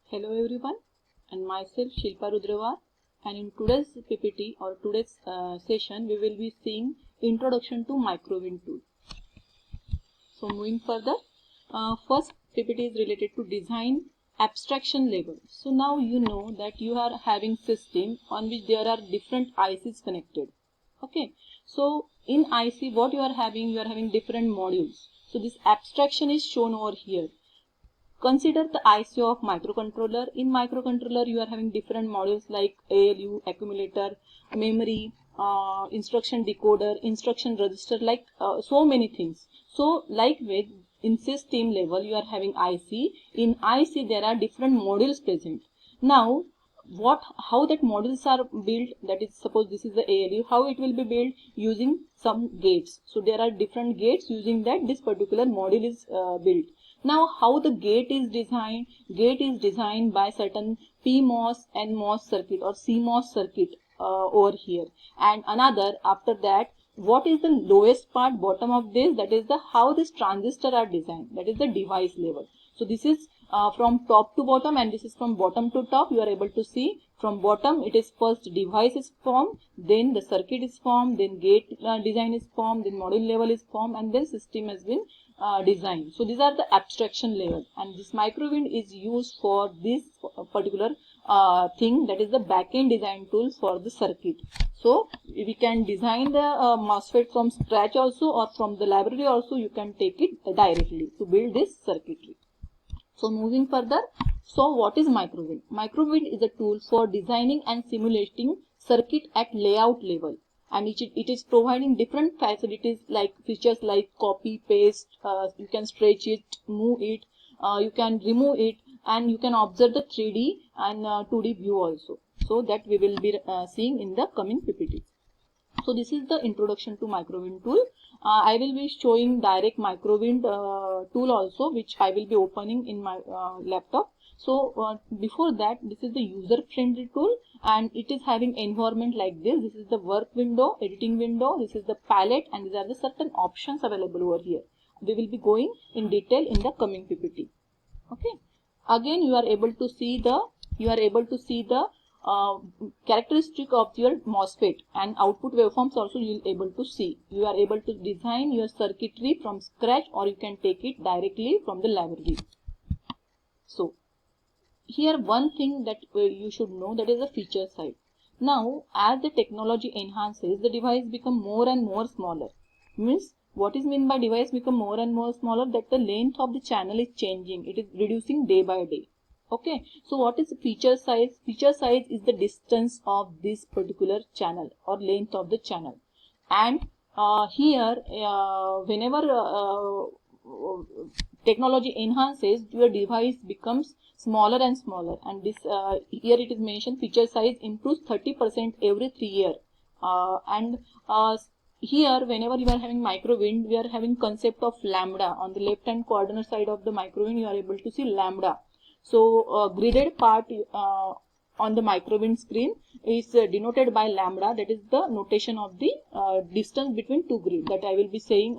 Hello everyone, and myself Shilpa Rudrawar, and in today's PPT or today's session we will be seeing introduction to microwind tool. So moving further, first PPT is related to design abstraction level. So now you know that you are having system on which there are different ICs connected. Okay, so in IC what you are having different modules. So this abstraction is shown over here. Consider the IC of microcontroller. In microcontroller, you are having different modules like ALU, accumulator, memory, instruction decoder, instruction register, like so many things. So, like with in system level, you are having IC. In IC, there are different modules present. Now, how that modules are built, that is, suppose this is the ALU, how it will be built using some gates. So there are different gates using that this particular module is built. Now how the gate is designed by certain PMOS, NMOS circuit or CMOS circuit over here, and another after that what is the lowest part bottom of this, that is the how this transistor are designed, that is the device level. So this is from top to bottom and this is from bottom to top. You are able to see from bottom it is first device is formed, then the circuit is formed, then gate design is formed, then module level is formed, and then system has been designed. So these are the abstraction level, and this microwind is used for this particular thing, that is the back-end design tool for the circuit. So we can design the MOSFET from scratch also, or from the library also you can take it directly to build this circuitry. So moving further, so what is microwind? Microwind is a tool for designing and simulating circuit at layout level, and it is providing different facilities like features like copy, paste, you can stretch it, move it, you can remove it, and you can observe the 3D and 2D view also. So that we will be seeing in the coming PPT. So this is the introduction to microwind tool. I will be showing direct microwind tool also, which I will be opening in my laptop. So before that, this is the user friendly tool, and it is having environment like this. This is the work window, editing window, this is the palette, and these are the certain options available over here. We will be going in detail in the coming PPT. Okay. Again, you are able to see the characteristic of your MOSFET, and output waveforms also you will able to see. You are able to design your circuitry from scratch, or you can take it directly from the library. So here one thing that you should know, that is the feature side. Now as the technology enhances, the device become more and more smaller. Means what is meant by device become more and more smaller, that the length of the channel is changing, it is reducing day by day. Okay, so what is the feature size? Feature size is the distance of this particular channel or length of the channel. And here whenever technology enhances, your device becomes smaller and smaller, and this here it is mentioned feature size improves 30% every 3 years. Here whenever you are having microwind, we are having concept of lambda. On the left hand corner side of the microwind you are able to see lambda. So gridded part on the microwind screen is denoted by lambda, that is the notation of the distance between two grids, that I will be saying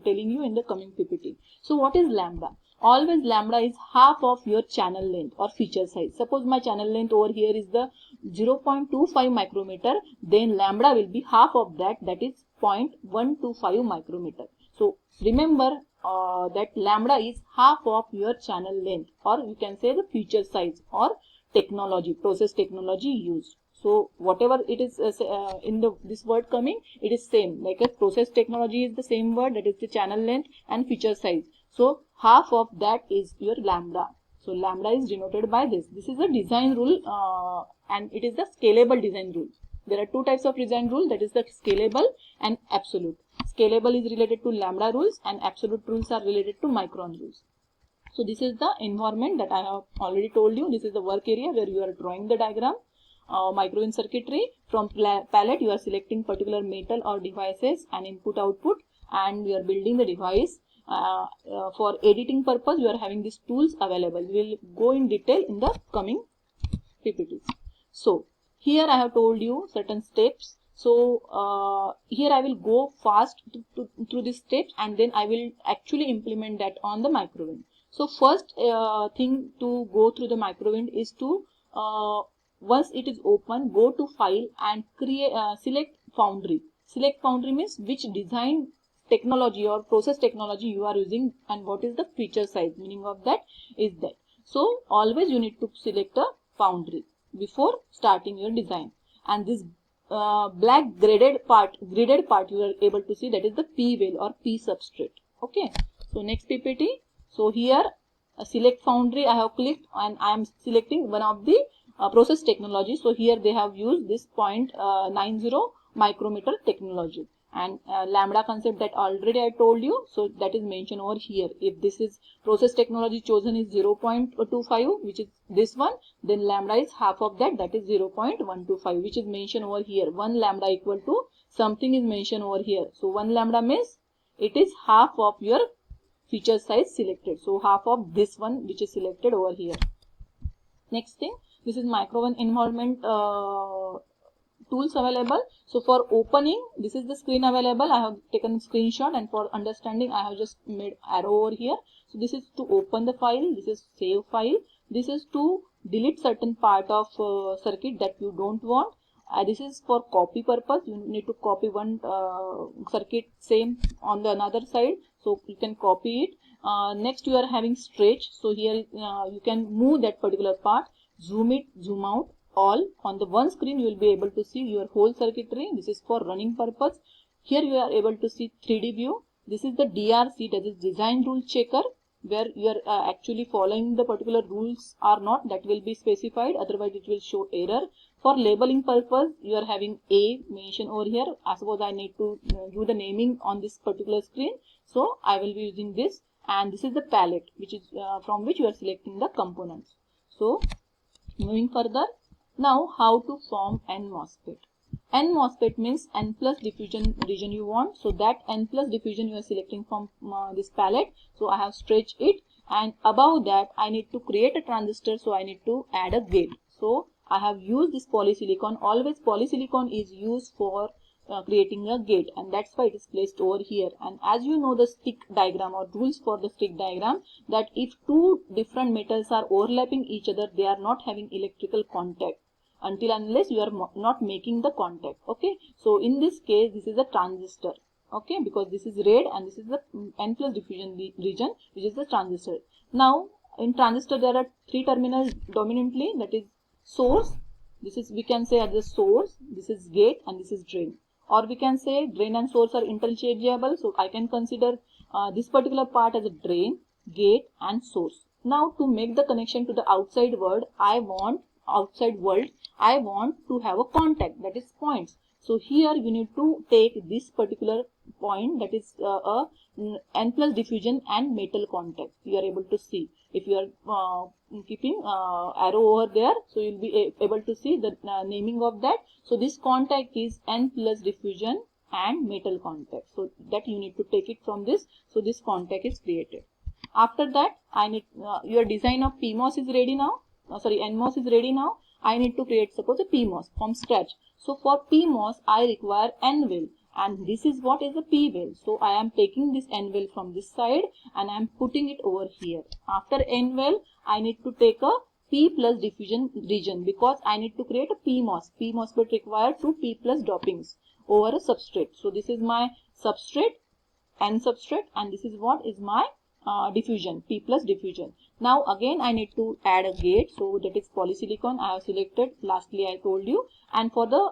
telling you in the coming PPT. So what is lambda? Always lambda is half of your channel length or feature size. Suppose my channel length over here is the 0.25 micrometer, then lambda will be half of that, that is 0.125 micrometer. So remember that lambda is half of your channel length, or you can say the feature size or technology, process technology used. So whatever it is in this word coming, it is same, like a process technology is the same word, that is the channel length and feature size. So half of that is your lambda. So lambda is denoted by this. This is a design rule and it is the scalable design rule. There are two types of design rule, that is the scalable and absolute. Scalable is related to lambda rules and absolute rules are related to micron rules. So this is the environment that I have already told you. This is the work area where you are drawing the diagram. Microwind circuitry, from palette you are selecting particular metal or devices and input output, and you are building the device. For editing purpose you are having these tools available. We will go in detail in the coming PPTs. So here I have told you certain steps. So here I will go fast through these steps, and then I will actually implement that on the microwind. So first thing to go through the Microwind is to once it is open, go to file and create select Foundry. Select Foundry means which design technology or process technology you are using and what is the feature size. Meaning of that is that. So always you need to select a Foundry before starting your design. And this black gridded part you are able to see, that is the P well or P substrate. Okay. So next PPT. So here select Foundry I have clicked and I am selecting one of the process technology. So here they have used this 0.90 micrometer technology, and lambda concept that already I told you, so that is mentioned over here. If this is process technology chosen is 0.25, which is this one, then lambda is half of that, that is 0.125, which is mentioned over here. 1 lambda equal to something is mentioned over here. So 1 lambda means it is half of your feature size selected. So half of this one which is selected over here. Next thing, this is Microwind environment tools available. So for opening, this is the screen available. I have taken a screenshot, and for understanding I have just made arrow over here. So this is to open the file, this is save file, this is to delete certain part of circuit that you don't want. This is for copy purpose. You need to copy one circuit same on the another side, so you can copy it. Next you are having stretch. So here you can move that particular part, zoom it, zoom out, all on the one screen. You will be able to see your whole circuitry. This is for running purpose. Here you are able to see 3D view. This is the DRC, that is design rule checker, where you are actually following the particular rules or not, that will be specified, otherwise it will show error. For labeling purpose, you are having A mentioned over here. I suppose I need to do the naming on this particular screen, so I will be using this. And this is the palette, which is from which you are selecting the components. So moving further, now how to form N MOSFET. N MOSFET means N plus diffusion region you want. So that N plus diffusion you are selecting from this palette. So I have stretched it, and above that I need to create a transistor. So I need to add a gate. So I have used this polysilicon. Always polysilicon is used for creating a gate, and that's why it is placed over here. And as you know the stick diagram or rules for the stick diagram, that if two different metals are overlapping each other, they are not having electrical contact until unless you are not making the contact. Okay, so in this case this is a transistor. Okay, because this is red and this is the N plus diffusion region, which is the transistor. Now in transistor there are three terminals dominantly, that is source, this is we can say as the source, this is gate, and this is drain. Or we can say drain and source are interchangeable, so I can consider this particular part as a drain, gate and source. Now to make the connection to the outside world, I want to have a contact, that is points. So here you need to take this particular point, that is a N plus diffusion and metal contact. You are able to see if you are keeping arrow over there, so you will be able to see the naming of that. So this contact is N plus diffusion and metal contact. So that you need to take it from this. So this contact is created. After that, I need your design of PMOS is ready now. NMOS is ready now. I need to create suppose a PMOS from scratch. So for PMOS I require N well, and this is what is a P well. So I am taking this N well from this side and I am putting it over here. After N well, I need to take a P plus diffusion region, because I need to create a PMOS. PMOS but require two P plus dopings over a substrate. So this is my substrate, N substrate, and this is what is my diffusion, P plus diffusion. Now again I need to add a gate, so that is polysilicon I have selected, lastly I told you. And for the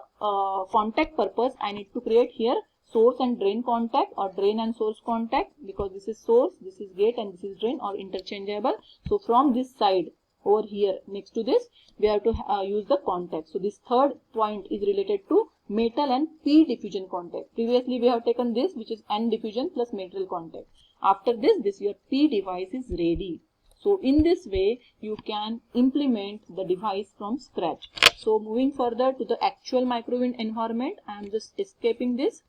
contact purpose, I need to create here source and drain contact or drain and source contact, because this is source, this is gate, and this is drain, or interchangeable. So from this side over here next to this, we have to use the contact. So this third point is related to metal and P diffusion contact. Previously we have taken this, which is N diffusion plus metal contact. After this your P device is ready. So in this way you can implement the device from scratch. So moving further to the actual Microwind environment, I am just escaping this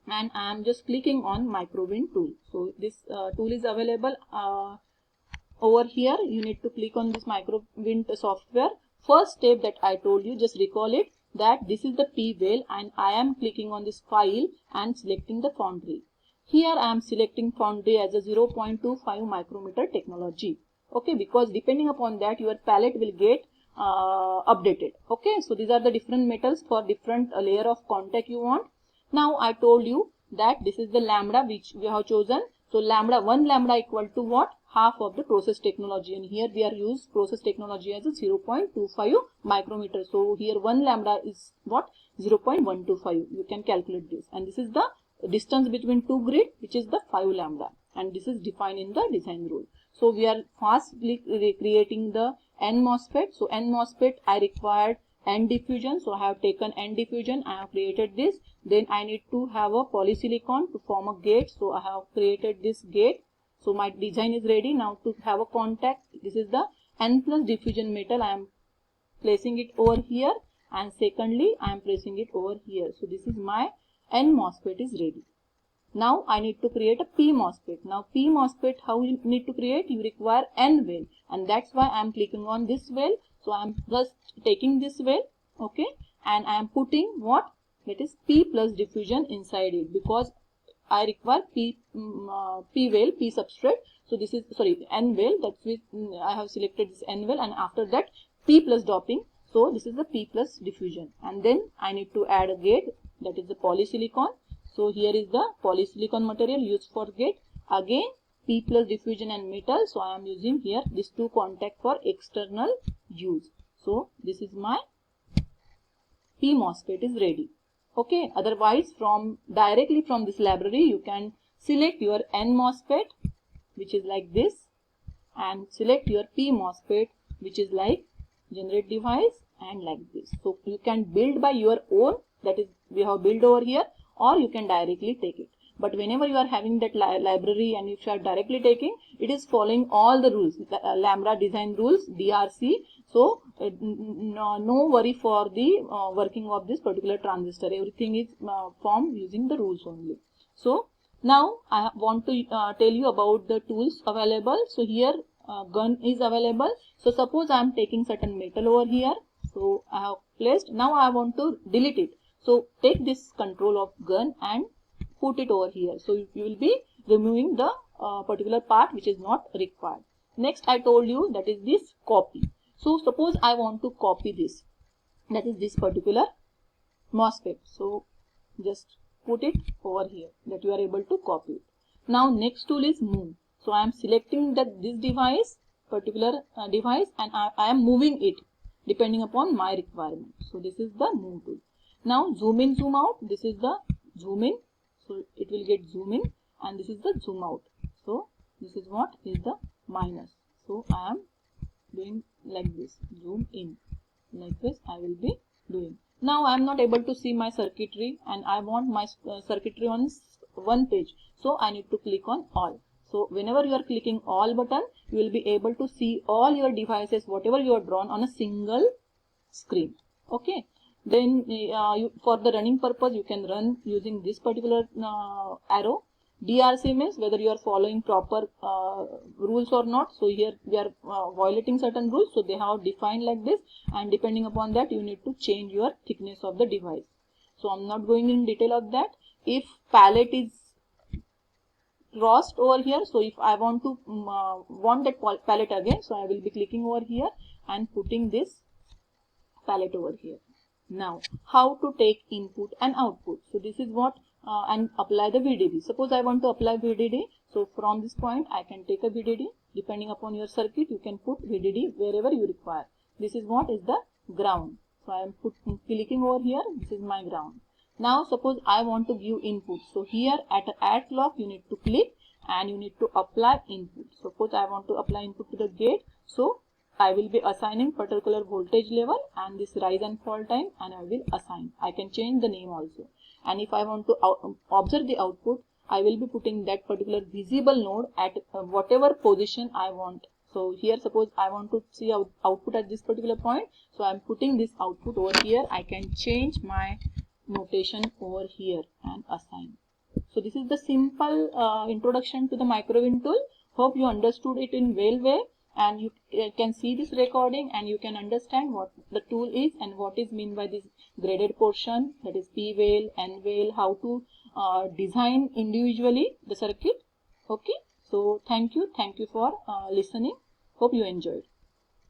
and I am just clicking on Microwind tool. So this tool is available over here. You need to click on this Microwind software. First step that I told you, just recall it, that this is the P well, and I am clicking on this file and selecting the foundry. Here I am selecting foundry as a 0.25 micrometer technology. Okay, because depending upon that your palette will get updated. Okay, so these are the different metals for different layer of contact you want. Now I told you that this is the lambda which we have chosen. So lambda, 1 lambda equal to what? Half of the process technology, and here we are used process technology as a 0.25 micrometer. So here 1 lambda is what? 0.125. You can calculate this, and this is the distance between two grid, which is the 5 lambda, and this is defined in the design rule. So we are fastly creating the N MOSFET. So N MOSFET I required N diffusion, so I have taken N diffusion, I have created this. Then I need to have a polysilicon to form a gate, so I have created this gate. So my design is ready now to have a contact. This is the N plus diffusion metal. I am placing it over here, and secondly I am placing it over here. So this is my N MOSFET is ready. Now I need to create a P MOSFET. Now P MOSFET, how you need to create? You require N well, and that's why I am clicking on this well. So I am just taking this well, okay, and I am putting what? That is P plus diffusion inside it, because I require P well, P substrate. So this is, sorry, N well, that's with I have selected this N well, and after that P plus doping. So this is the P plus diffusion, and then I need to add a gate, that is the polysilicon. So here is the polysilicon material used for gate. Again P plus diffusion and metal. So I am using here these two contact for external use. So this is my P MOSFET is ready. Okay, otherwise directly from this library you can select your N MOSFET, which is like this, and select your P MOSFET, which is like generate device and like this. So you can build by your own, that is we have built over here, or you can directly take it. But whenever you are having that library and if you are directly taking, it is following all the rules, Lambda design rules, DRC. So no worry for the working of this particular transistor. Everything is formed using the rules only. So now I want to tell you about the tools available. So here gun is available. So suppose I am taking certain metal over here. So I have placed. Now I want to delete it. So take this control of gun and put it over here. So you will be removing the particular part which is not required. Next I told you that is this copy. So suppose I want to copy this, that is this particular MOSFET. So just put it over here, that you are able to copy it. Now next tool is move. So I am selecting this device, particular device, and I am moving it depending upon my requirement. So this is the move tool. Now zoom in, zoom out. This is the zoom in. So it will get zoom in, and this is the zoom out. So this is what is the minus. So I am doing like this, zoom in, like this I will be doing. Now I am not able to see my circuitry, and I want my circuitry on one page. So I need to click on all. So whenever you are clicking all button, you will be able to see all your devices, whatever you have drawn, on a single screen. Okay. Then for the running purpose, you can run using this particular arrow. DRC means whether you are following proper rules or not. So here we are violating certain rules, so they have defined like this, and depending upon that you need to change your thickness of the device. So I'm not going in detail of that. If palette is crossed over here, so if I want to want that palette again, so I will be clicking over here and putting this palette over here. Now how to take input and output. So this is what and apply the VDD. Suppose I want to apply VDD. So from this point I can take a VDD. Depending upon your circuit, you can put VDD wherever you require. This is what is the ground. So I am clicking over here. This is my ground. Now suppose I want to give input. So here at add clock you need to click and you need to apply input. Suppose I want to apply input to the gate. So I will be assigning particular voltage level and this rise and fall time, and I will assign. I can change the name also. And if I want to observe the output, I will be putting that particular visible node at whatever position I want. So here suppose I want to see output at this particular point. So I am putting this output over here. I can change my notation over here and assign. So this is the simple introduction to the microwin tool. Hope you understood it in well way, and you can see this recording and you can understand what the tool is and what is meant by this graded portion, that is P well, N well, how to design individually the circuit. Okay, so thank you for listening. Hope you enjoyed.